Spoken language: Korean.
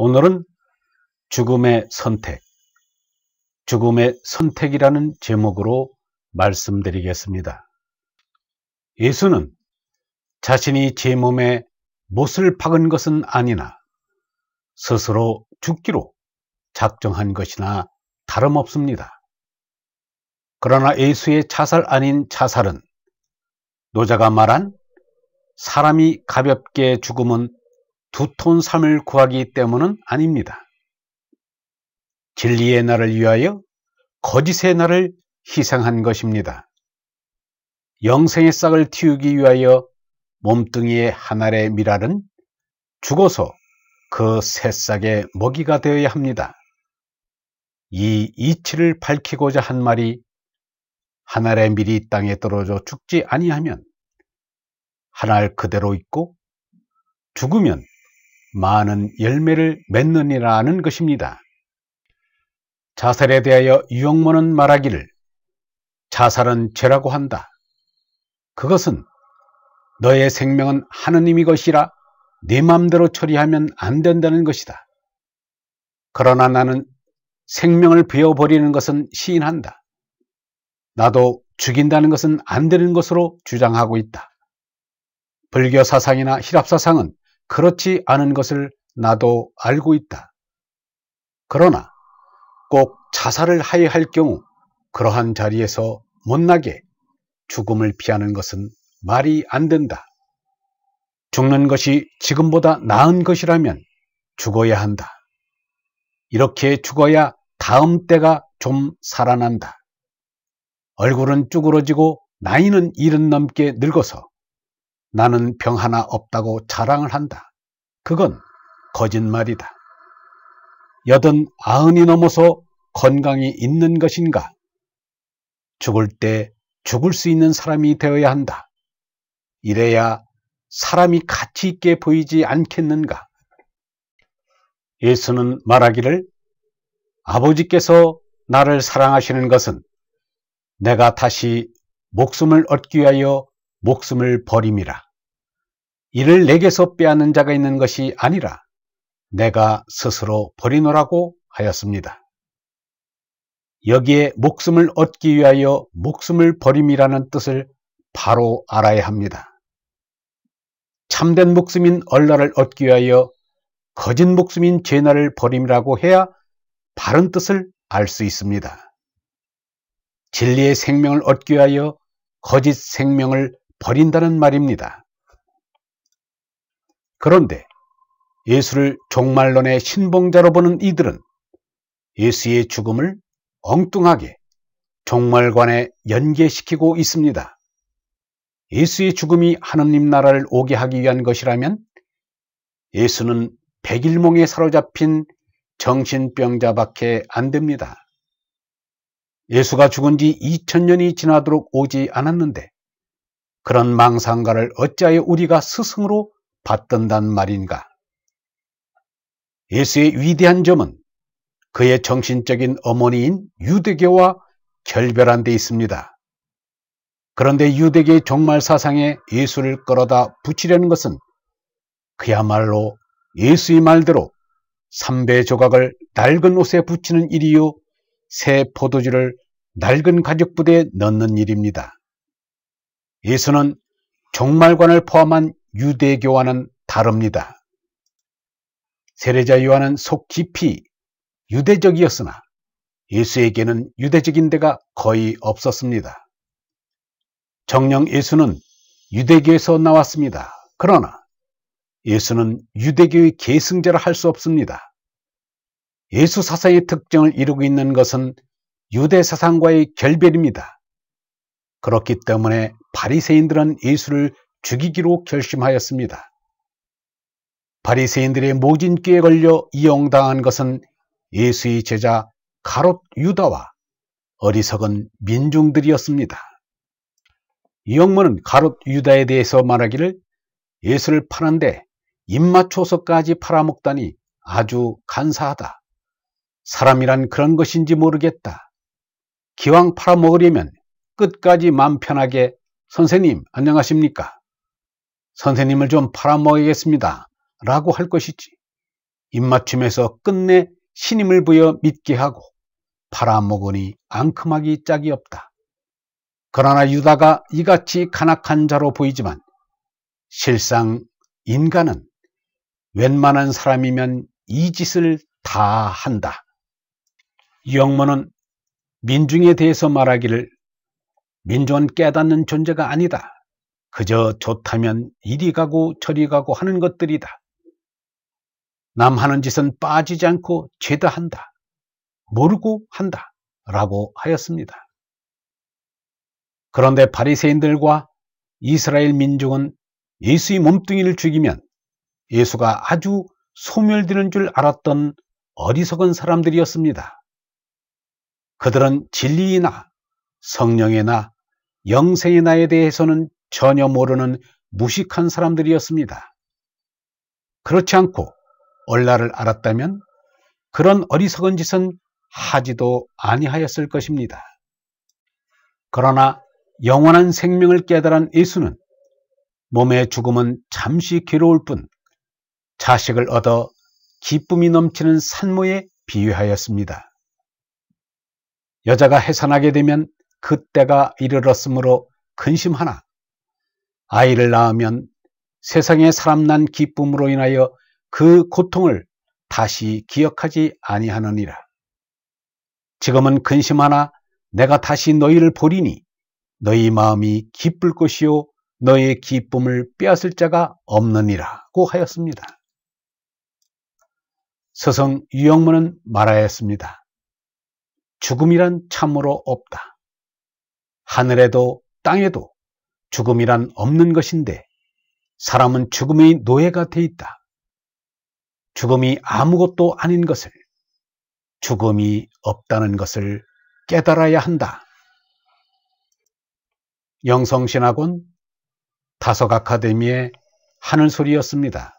오늘은 죽음의 선택이라는 제목으로 말씀드리겠습니다. 예수는 자신이 제 몸에 못을 박은 것은 아니나 스스로 죽기로 작정한 것이나 다름없습니다. 그러나 예수의 자살 아닌 자살은 노자가 말한 사람이 가볍게 죽음은 두터운 삶을 구하기 때문은 아닙니다. 진리의 날을 위하여 거짓의 날을 희생한 것입니다. 영생의 싹을 틔우기 위하여 몸뚱이의 한 알의 밀알은 죽어서 그 새싹의 먹이가 되어야 합니다. 이 이치를 밝히고자 한 말이 한 알의 밀이 땅에 떨어져 죽지 아니하면 한 알 그대로 있고 죽으면 많은 열매를 맺느니라는 것입니다. 자살에 대하여 유영모는 말하기를 자살은 죄라고 한다. 그것은 너의 생명은 하느님의 것이라 네 맘대로 처리하면 안 된다는 것이다. 그러나 나는 생명을 베어버리는 것은 시인한다. 나도 죽인다는 것은 안 되는 것으로 주장하고 있다. 불교 사상이나 힐랍 사상은 그렇지 않은 것을 나도 알고 있다. 그러나 꼭 자살을 하여야 할 경우 그러한 자리에서 못나게 죽음을 피하는 것은 말이 안 된다. 죽는 것이 지금보다 나은 것이라면 죽어야 한다. 이렇게 죽어야 다음 때가 좀 살아난다. 얼굴은 쭈그러지고 나이는 70 넘게 늙어서 나는 병 하나 없다고 자랑을 한다. 그건 거짓말이다. 80, 90이 넘어서 건강이 있는 것인가? 죽을 때 죽을 수 있는 사람이 되어야 한다. 이래야 사람이 가치 있게 보이지 않겠는가? 예수는 말하기를 아버지께서 나를 사랑하시는 것은 내가 다시 목숨을 얻기 위하여 목숨을 버림이라. 이를 내게서 빼앗는 자가 있는 것이 아니라 내가 스스로 버리노라고 하였습니다. 여기에 목숨을 얻기 위하여 목숨을 버림이라는 뜻을 바로 알아야 합니다. 참된 목숨인 얼라를 얻기 위하여 거짓 목숨인 죄나를 버림이라고 해야 바른 뜻을 알 수 있습니다. 진리의 생명을 얻기 위하여 거짓 생명을 버린다는 말입니다. 그런데 예수를 종말론의 신봉자로 보는 이들은 예수의 죽음을 엉뚱하게 종말관에 연계시키고 있습니다. 예수의 죽음이 하느님 나라를 오게 하기 위한 것이라면 예수는 백일몽에 사로잡힌 정신병자밖에 안 됩니다. 예수가 죽은 지 2000년이 지나도록 오지 않았는데 그런 망상가를 어찌하여 우리가 스승으로 받든단 말인가? 예수의 위대한 점은 그의 정신적인 어머니인 유대교와 결별한 데 있습니다. 그런데 유대교의 종말 사상에 예수를 끌어다 붙이려는 것은 그야말로 예수의 말대로 삼배 조각을 낡은 옷에 붙이는 일이요 새 포도주를 낡은 가죽부대에 넣는 일입니다. 예수는 종말관을 포함한 유대교와는 다릅니다. 세례자 요한은 속 깊이 유대적이었으나 예수에게는 유대적인 데가 거의 없었습니다. 정녕 예수는 유대교에서 나왔습니다. 그러나 예수는 유대교의 계승자라 할 수 없습니다. 예수 사상의 특징을 이루고 있는 것은 유대 사상과의 결별입니다. 그렇기 때문에 바리새인들은 예수를 죽이기로 결심하였습니다. 바리새인들의 모진귀에 걸려 이용당한 것은 예수의 제자 가롯 유다와 어리석은 민중들이었습니다. 이용모는 가롯 유다에 대해서 말하기를 예수를 파는데 입맞춰서까지 팔아먹다니 아주 간사하다. 사람이란 그런 것인지 모르겠다. 기왕 팔아먹으려면 끝까지 맘 편하게 선생님 안녕하십니까? 선생님을 좀 팔아먹겠습니다 라고 할 것이지. 입맞춤에서 끝내 신임을 부여 믿게 하고 팔아먹으니 앙큼하기 짝이 없다. 그러나 유다가 이같이 간악한 자로 보이지만 실상 인간은 웬만한 사람이면 이 짓을 다 한다. 유영모는 민중에 대해서 말하기를 민중은 깨닫는 존재가 아니다. 그저 좋다면 이리 가고 저리 가고 하는 것들이다. 남 하는 짓은 빠지지 않고 죄다 한다. 모르고 한다. 라고 하였습니다. 그런데 바리새인들과 이스라엘 민족은 예수의 몸뚱이를 죽이면 예수가 아주 소멸되는 줄 알았던 어리석은 사람들이었습니다. 그들은 진리의 나, 성령의 나, 영생의 나에 대해서는 전혀 모르는 무식한 사람들이었습니다. 그렇지 않고 얼라를 알았다면 그런 어리석은 짓은 하지도 아니하였을 것입니다. 그러나 영원한 생명을 깨달은 예수는 몸의 죽음은 잠시 괴로울 뿐 자식을 얻어 기쁨이 넘치는 산모에 비유하였습니다. 여자가 해산하게 되면 그때가 이르렀으므로 근심하나 아이를 낳으면 세상에 사람 난 기쁨으로 인하여 그 고통을 다시 기억하지 아니하느니라. 지금은 근심하나 내가 다시 너희를 보리니 너희 마음이 기쁠 것이요 너희의 기쁨을 빼앗을 자가 없느니라고 하였습니다. 스승 유영모는 말하였습니다. 죽음이란 참으로 없다. 하늘에도 땅에도 죽음이란 없는 것인데 사람은 죽음의 노예가 돼 있다. 죽음이 아무것도 아닌 것을, 죽음이 없다는 것을 깨달아야 한다. 영성신학원 다석 아카데미의 하늘소리였습니다.